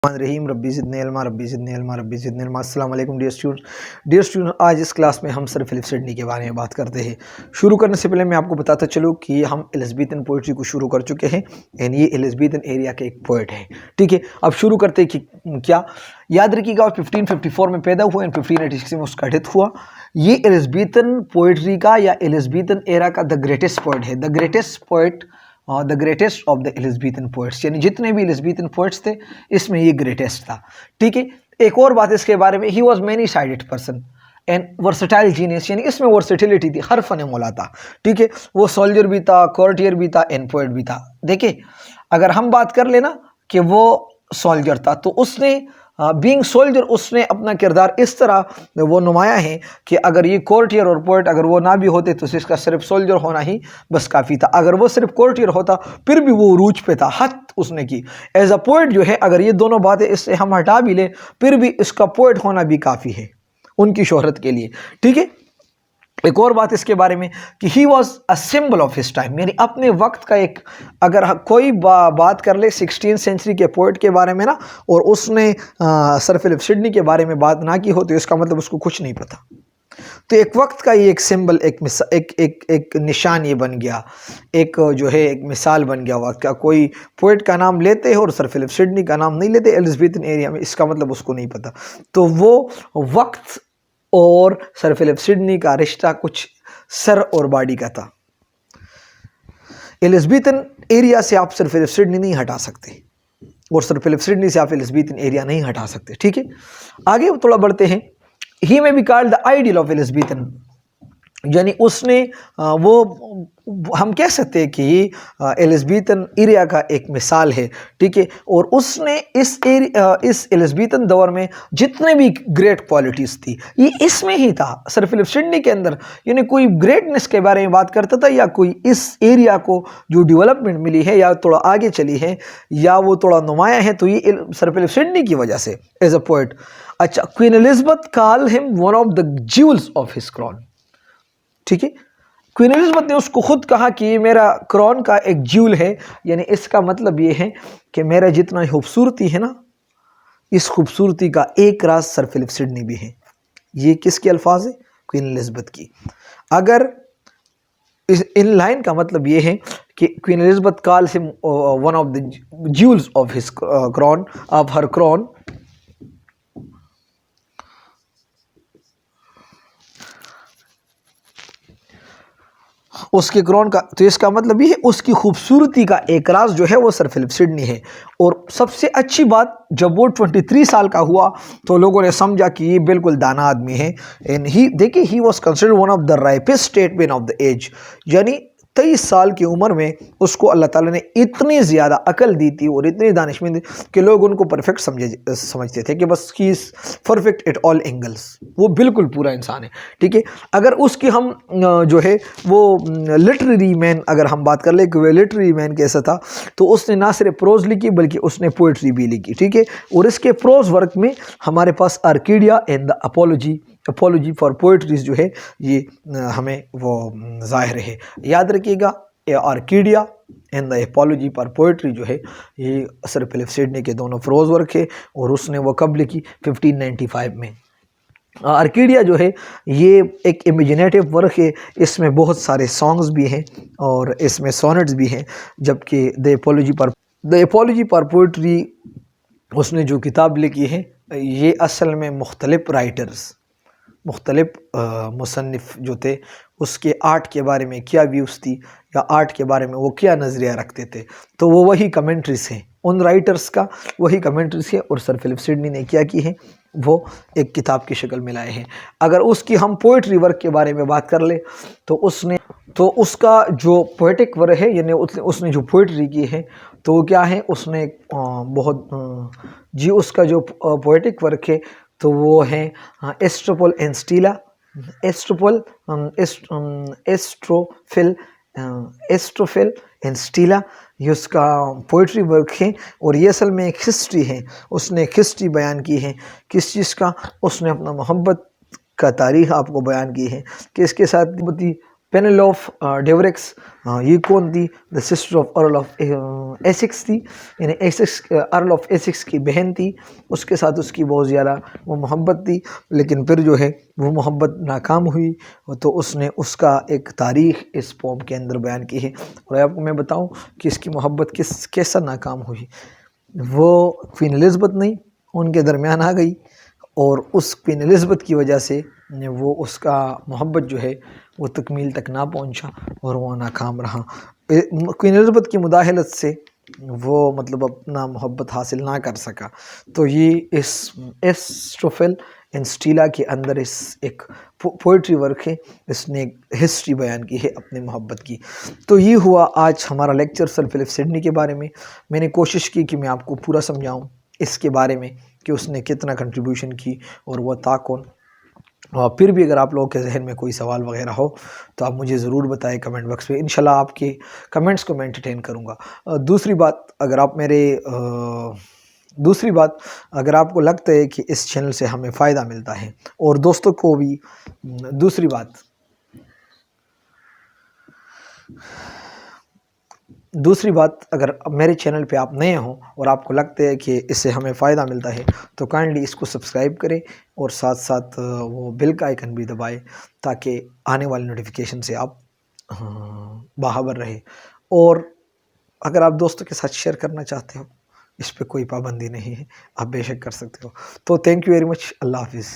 रहीम रब्बी ज़िदनी इल्मा रब्बी ज़िदनी इल्मा रब्बी ज़िदनी इल्मा। अस्सलाम वालेकुम dear student, आज इस क्लास में हम सर फिलिप सिडनी के बारे में बात करते हैं। शुरू करने से पहले मैं आपको बताता चलूँ कि हम एलिज़ाबेथन पोइट्री को शुरू कर चुके हैं एंड ये एलिज़ाबेथन एरिया के एक पोइट हैं। ठीक है, अब शुरू करते हैं कि क्या याद रखिएगा 1554 में पैदा हुआ एंड 1586 में उसका डेथ हुआ। ये एलिज़ाबेथन पोइट्री का या एलिज़ाबेथन एरा का द ग्रेटेस्ट पोइट है, the greatest poet, the greatest of the Elizabethan poets, यानी जितने भी एलिज़ाबेथन पोइट्स थे इसमें ये ग्रेटेस्ट था। ठीक है, एक और बात इसके बारे में, he was many sided person and versatile genius, यानी इसमें वर्सेटिलिटी थी, हर फन मौला था। ठीक है, वो सोल्जर भी था, कोर्टियर भी था एंड पोइट भी था। देखिए, अगर हम बात कर लेना कि वो सोल्जर था तो उसने बीइंग सोल्जर उसने अपना किरदार इस तरह वो नुमाया है कि अगर ये कोर्टियर और पोइट अगर वो ना भी होते तो इसका सिर्फ सोल्जर होना ही बस काफ़ी था। अगर वो सिर्फ कोर्टियर होता फिर भी वो उरूज पे था, हद उसने की। एज अ पोइट जो है, अगर ये दोनों बातें इससे हम हटा भी लें फिर भी इसका पोइट होना भी काफ़ी है उनकी शोहरत के लिए। ठीक है, एक और बात इसके बारे में कि he was a symbol of his time, यानी अपने वक्त का एक, अगर कोई बात कर ले 16th सेंचुरी के पोइट के बारे में ना, और उसने सर फिलिप सिडनी के बारे में बात ना की हो तो इसका मतलब उसको कुछ नहीं पता। तो एक वक्त का ये एक सिंबल, एक निशान ये बन गया, एक जो है एक मिसाल बन गया वक्त का। कोई पोइट का नाम लेते हैं और सर फिलिप सिडनी का नाम नहीं लेते एलिज़ाबेथन एरिया में, इसका मतलब उसको नहीं पता। तो वो वक्त और सर फिलिप सिडनी का रिश्ता कुछ सर और बॉडी का था। एलिज़ाबेथन एरिया से आप सर फिलिप सिडनी नहीं हटा सकते और सर फिलिप सिडनी से आप एलिज़ाबेथन एरिया नहीं हटा सकते। ठीक है, आगे थोड़ा बढ़ते हैं। ही में be called the ideal of Elizabethan, यानी उसने वो हम कह सकते हैं कि एलिज़ाबेथन एरिया का एक मिसाल है। ठीक है, और उसने इस एलिज़ाबेथन दौर में जितने भी ग्रेट क्वालिटीज़ थी ये इसमें ही था, सर फिलिप सिडनी के अंदर। यानी कोई ग्रेटनेस के बारे में बात करता था या कोई इस एरिया को जो डेवलपमेंट मिली है या थोड़ा आगे चली है या वो थोड़ा नुमाया है तो ये सर फिलिप सिडनी की वजह से एज अ पोइट। अच्छा, Queen Elizabeth call him one of the jewels of his crown. ठीक है, क्वीन एलिज़ाबेथ ने उसको खुद कहा कि ये मेरा क्रॉन का एक ज्यूल है, यानी इसका मतलब ये है कि मेरा जितना खूबसूरती है ना, इस खूबसूरती का एक राज सर फिलिप सिडनी भी है। ये किसके अल्फाज है? क्वीन एलिज़ाबेथ की। अगर इन लाइन का मतलब ये है कि Queen Elizabeth calls him one of the jewels of his crown, of her crown, उसके क्रॉन का, तो इसका मतलब ये है उसकी खूबसूरती का एक राज जो है वो सर फिलिप सिडनी है। और सबसे अच्छी बात, जब वो 23 साल का हुआ तो लोगों ने समझा कि ये बिल्कुल दाना आदमी है। एंड ही, देखिए, he was considered one of the ripest statesman of the age, यानी 23 साल की उम्र में उसको अल्लाह ताला ने इतनी ज़्यादा अकल दी थी और इतनी दानिशमंद दी कि लोग उनको परफेक्ट समझते थे कि बस he is perfect at all angles, वो बिल्कुल पूरा इंसान है। ठीक है, अगर उसकी हम जो है वो लिटरेरी मैन अगर हम बात कर ले कि वो लिटरेरी मैन कैसा था, तो उसने ना सिर्फ प्रोज लिखी बल्कि उसने पोइट्री भी लिखी। ठीक है, और इसके प्रोज वर्क में हमारे पास Arcadia and the apology for poetries जो है ये हमें वो ज़ाहिर है। याद रखिएगा, Arcadia and the apology for poetry जो है ये सर फिलिप सिडनी के दोनों प्रोज वर्क है और उसने वो कब लिखी? 1595 में। आर्किडिया जो है ये एक इमेजिनेटिव वर्क है, इसमें बहुत सारे सॉन्ग्स भी हैं और इसमें सोनेट्स भी हैं, जबकि द एपोलॉजी फॉर पोइट्री उसने जो किताब लिखी है ये असल में मुख्तलिफ राइटर्स, मुख्तलिफ मुसन्निफ जो थे उसके आर्ट के बारे में क्या व्यूज़ थी या आर्ट के बारे में वो क्या नज़रिया रखते थे, तो वो वही कमेंट्रीज हैं, उन राइटर्स का वही कमेंट्रीज है और सर फिलिप सिडनी ने क्या की है वो एक किताब की शक्ल में लाए हैं। अगर उसकी हम पोइट्री वर्क के बारे में बात कर ले तो उसका जो पोएटिक वर्क है, यानी उसने जो पोइट्री की है तो वो क्या है, उसने उसका जो पोएटिक वर्क है तो वो है एस्ट्रोपोल एंड स्टीला, एस्ट्रोफिल एंड स्टीला, ये उसका पोइट्री वर्क है। और ये असल में एक हिस्ट्री है, उसने एक हिस्ट्री बयान की है। किस चीज़ का? उसने अपना मोहब्बत का तारीख़ आपको बयान की है कि इसके साथ पेनेल ऑफ डेवरेक्स, ये कौन थी? The sister of earl of Essex थी, यानी एसेक्स अर्ल ऑफ एसेक्स की बहन थी। उसके साथ उसकी बहुत ज़्यादा वो मोहब्बत थी, लेकिन फिर जो है वो मोहब्बत नाकाम हुई, तो उसने उसका एक तारीख़ इस पोम के अंदर बयान की है। और आपको मैं बताऊं कि इसकी मोहब्बत कैसा नाकाम हुई। वो क्वीन एलिज़ाबेथ नहीं उनके दरमियान आ गई, और उस क्वीन एलिज़ाबेथ की वजह से वो उसका मोहब्बत जो है वो तकमील तक ना पहुंचा और वो नाकाम रहा। क्वीन एलिज़ाबेथ की मुदाहलत से वो मतलब अपना मोहब्बत हासिल ना कर सका। तो ये इस एरिस्टोफेल एंड स्टीला के अंदर इस एक पोइट्री वर्क है, इसने एक हिस्ट्री बयान की है अपनी मोहब्बत की। तो ये हुआ आज हमारा लेक्चर सर फिलिप सिडनी के बारे में। मैंने कोशिश की कि मैं आपको पूरा समझाऊं इसके बारे में कि उसने कितना कंट्रीब्यूशन की और वह था कौन। और फिर भी अगर आप लोगों के जहन में कोई सवाल वगैरह हो तो आप मुझे ज़रूर बताएं कमेंट बॉक्स में। इंशाल्लाह आपके कमेंट्स को मैं एंटरटेन करूँगा। दूसरी बात अगर आपको लगता है कि इस चैनल से हमें फ़ायदा मिलता है और दोस्तों को भी, दूसरी बात अगर मेरे चैनल पे आप नए हों और आपको लगता है कि इससे हमें फ़ायदा मिलता है तो काइंडली इसको सब्सक्राइब करें और साथ साथ वो बेल का आइकन भी दबाएं, ताकि आने वाली नोटिफिकेशन से आप बाखबर रहे। और अगर आप दोस्तों के साथ शेयर करना चाहते हो, इस पे कोई पाबंदी नहीं है, आप बेशक कर सकते हो। तो थैंक यू वेरी मच। अल्लाह हाफिज़।